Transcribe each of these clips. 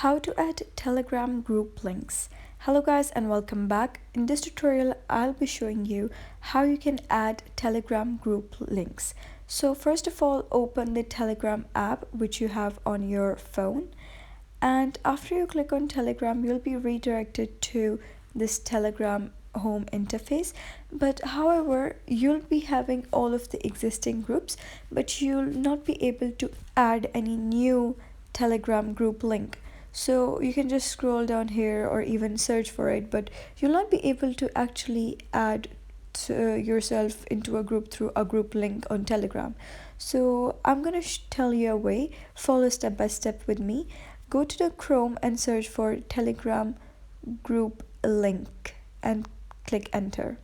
How to add Telegram group links. Hello guys and welcome back. In this tutorial I'll be showing you how you can add Telegram group links. So first of all, open the Telegram app which you have on your phone, and after you click on Telegram you'll be redirected to this Telegram home interface. But however, you'll be having all of the existing groups, but you'll not be able to add any new Telegram group link. So you can just scroll down here or even search for it, but you'll not be able to actually add yourself into a group through a group link on Telegram. So I'm gonna tell you a way. Follow step by step with me. Go to the Chrome and search for Telegram group link and click enter.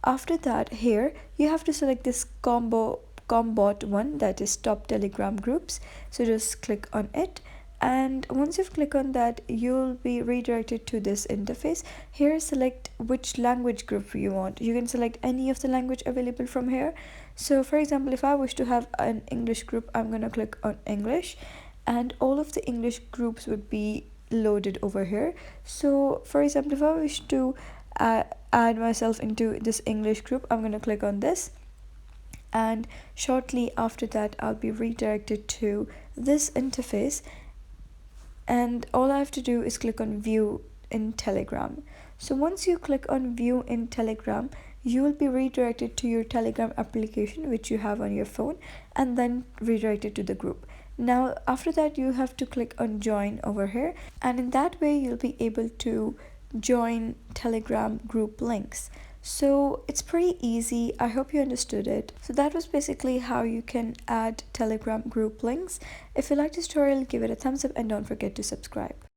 After that, here you have to select this combot one, that is top Telegram groups. So just click on it, and once you've clicked on that you'll be redirected to this interface. Here select which language group you want. You can select any of the language available from here. So for example, if I wish to have an English group, I'm gonna click on English, and all of the English groups would be loaded over here. So for example, if I wish to add myself into this English group, I'm gonna click on this, and shortly after that I'll be redirected to this interface, and all I have to do is click on view in Telegram. So once you click on view in Telegram, you will be redirected to your Telegram application which you have on your phone, and then redirected to the group. Now after that you have to click on join over here, and in that way you'll be able to join Telegram group links. So it's pretty easy. I hope you understood it. So that was basically how you can add Telegram group links. If you like this tutorial, give it a thumbs up and don't forget to subscribe.